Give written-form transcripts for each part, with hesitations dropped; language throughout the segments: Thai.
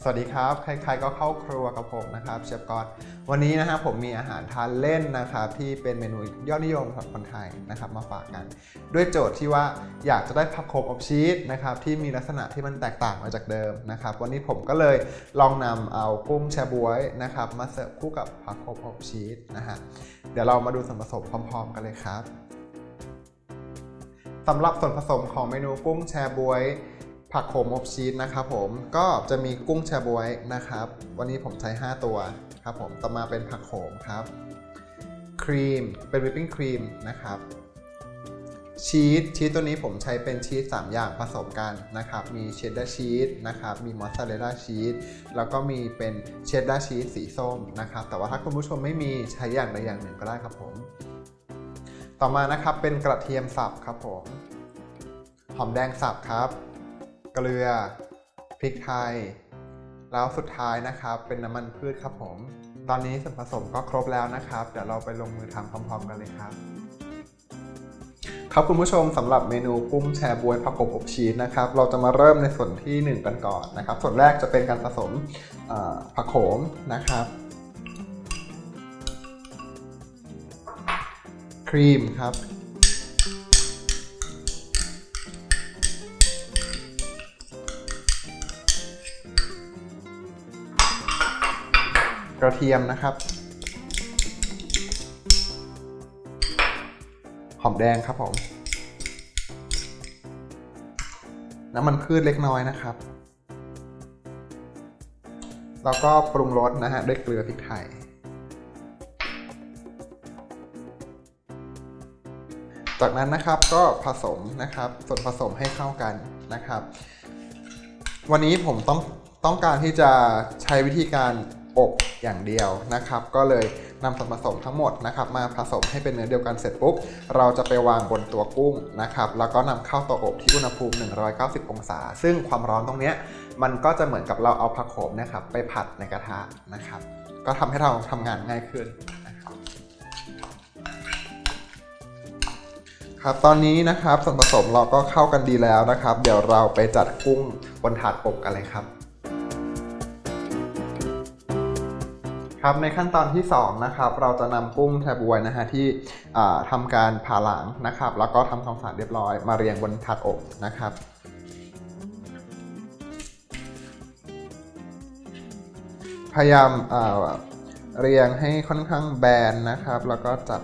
สวัสดีครับใครๆก็เข้าครัวกับผมนะครับเชฟก๊อตวันนี้นะครับผมมีอาหารทานเล่นนะครับที่เป็นเมนูยอดนิยมของคนไทยนะครับมาฝากกันด้วยโจทย์ที่ว่าอยากจะได้ผักโขมอบชีสนะครับที่มีลักษณะที่มันแตกต่างมาจากเดิมนะครับวันนี้ผมก็เลยลองนำเอากุ้งแชบ๊วยนะครับมาเสิร์ฟคู่กับผักโขมอบชีสนะฮะเดี๋ยวเรามาดูส่วนผสมพร้อมๆกันเลยครับสำหรับส่วนผสมของเมนูกุ้งแชบ๊วยผักโขมอบชีสนะครับผมก็จะมีกุ้งแชบ๊วยนะครับวันนี้ผมใช้5ตัวครับผมต่อมาเป็นผักโขมครับครีมเป็นวิปปิ้งครีมนะครับชีสตัวนี้ผมใช้เป็นชีส3อย่างผสมกันนะครับมีเชดดาร์ชีสนะครับมีมอสซาเรลล่าชีสแล้วก็มีเป็นเชดดาร์ชีสสีส้มนะครับแต่ว่าถ้าคุณผู้ชมไม่มีใช้อย่างใดอย่างหนึ่งก็ได้ครับผมต่อมานะครับเป็นกระเทียมสับครับผมหอมแดงสับครับเกลือพริกไทยแล้วสุดท้ายนะครับเป็นน้ำมันพืชครับผมตอนนี้ส่วนผสมก็ครบแล้วนะครับเดี๋ยวเราไปลงมือทำพร้อมๆกันเลยครับคุณผู้ชมสำหรับเมนูกุ้งแชบ๊วยผักโขมอบชีสนะครับเราจะมาเริ่มในส่วนที่1กันก่อนนะครับส่วนแรกจะเป็นการผสมผักโขมนะครับครีมครับกระเทียมนะครับหอมแดงครับผมน้ำมันพืชเล็กน้อยนะครับแล้วก็ปรุงรสนะฮะด้วยเกลือพริกไทยจากนั้นนะครับก็ผสมนะครับส่วนผสมให้เข้ากันนะครับวันนี้ผมต้องการที่จะใช้วิธีการอบอย่างเดียวนะครับก็เลยนำส่วนผสมทั้งหมดนะครับมาผสมให้เป็นเนื้อเดียวกันเสร็จปุ๊บเราจะไปวางบนตัวกุ้งนะครับแล้วก็นำเข้าเตาอบที่อุณหภูมิ190องศาซึ่งความร้อนตรงนี้มันก็จะเหมือนกับเราเอาผักโขมนะครับไปผัดในกระทะนะครับก็ทำให้เราทำงานง่ายขึ้นครับตอนนี้นะครับส่วนผสมเราก็เข้ากันดีแล้วนะครับเดี๋ยวเราไปจัดกุ้งบนถาดอบกันเลยครับครับในขั้นตอนที่2นะครับเราจะนำกุ้งแชบ๊วยนะฮะที่ทำการผ่าหลังนะครับแล้วก็ทำความสะอาดเรียบร้อยมาเรียงบนถาดอบนะครับพยายามเรียงให้ค่อนข้างแบนนะครับแล้วก็จับ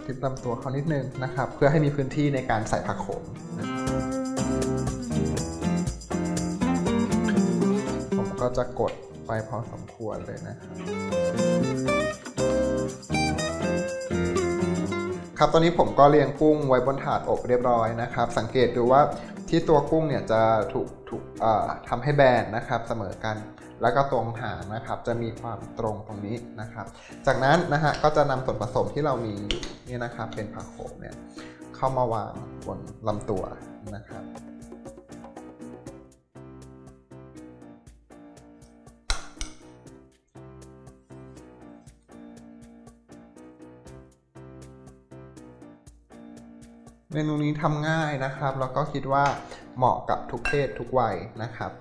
ทิศลำตัวเขานิดนึงนะครับเพื่อให้มีพื้นที่ในการใส่ผักโขมผมก็จะกดไปพอสมควรเลยนะครับครับตอนนี้ผมก็เรียงกุ้งไว้บนถาดอบเรียบร้อยนะครับสังเกตดูว่าที่ตัวกุ้งเนี่ยจะถูกทำให้แบนนะครับเสมอกันแล้วก็ตรงหางนะครับจะมีความตรงตรงนี้นะครับจากนั้นนะฮะก็จะนำส่วนผสมที่เรามีนี่นะครับเป็นผักโขมเนี่ยเข้ามาวางบนลำตัวนะครับเมนูนี้ทำง่ายนะครับแล้วก็คิดว่าเหมาะกับทุกเพศทุกวัยนะครับ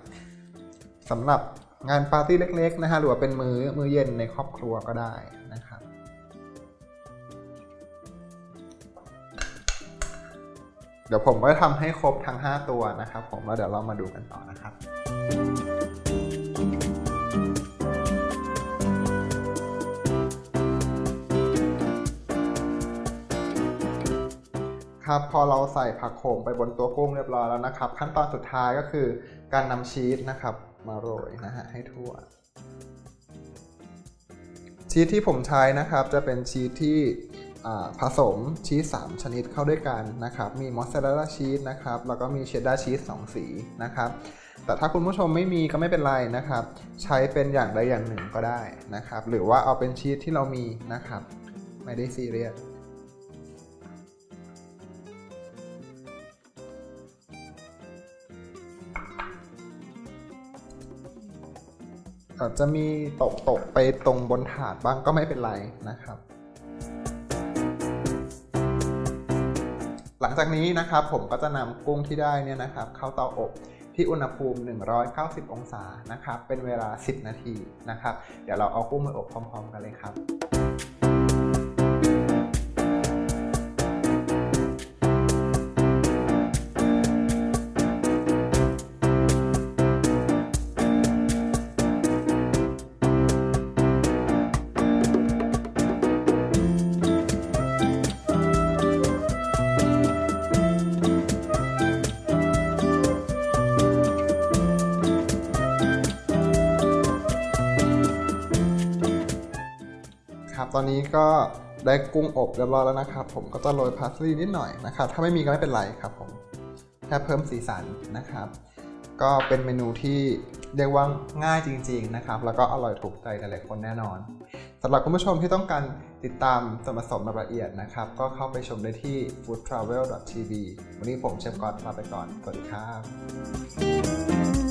สำหรับงานปาร์ตี้เล็กๆนะฮะหรือว่าเป็นมื้อเย็นในครอบครัวก็ได้นะครับเดี๋ยวผมก็จะทำให้ครบทั้ง5ตัวนะครับผมแล้วเดี๋ยวเรามาดูกันต่อนะครับครับพอเราใส่ผักโขมไปบนตัวกุ้งเรียบร้อยแล้วนะครับขั้นตอนสุดท้ายก็คือการนำชีสนะครับมาโรยนะฮะให้ทั่วชีสที่ผมใช้นะครับจะเป็นชีสที่ผสมชีส3ชนิดเข้าด้วยกันนะครับมีมอสซาเรลล่าชีสนะครับแล้วก็มีเชดดาร์ชีส2สีนะครับแต่ถ้าคุณผู้ชมไม่มีก็ไม่เป็นไรนะครับใช้เป็นอย่างใดอย่างหนึ่งก็ได้นะครับหรือว่าเอาเป็นชีสที่เรามีนะครับไม่ได้ซีเรียสจะมีตกไปตรงบนถาดบ้างก็ไม่เป็นไรนะครับหลังจากนี้นะครับผมก็จะนำกุ้งที่ได้เนี่ยนะครับเข้าเตาอบท ที่อุณหภูมิ190องศานะครับเป็นเวลา10นาทีนะครับเดี๋ยวเราเอากุ้งมาอบพร้อมๆกันเลยครับตอนนี้ก็ได้กุ้งอบเรียบร้อยแล้วนะครับผมก็จะโรยพาสลีย์นิดหน่อยนะครับถ้าไม่มีก็ไม่เป็นไรครับผมแค่เพิ่มสีสันนะครับก็เป็นเมนูที่เรียกว่าง่ายจริงๆนะครับแล้วก็อร่อยถูกใจหลายๆคนแน่นอนสำหรับคุณผู้ชมที่ต้องการติดตามส่วนผสมแบบละเอียดนะครับก็เข้าไปชมได้ที่ foodtravel.tv วันนี้ผมเชฟก๊อตลาไปก่อนสวัสดีครับ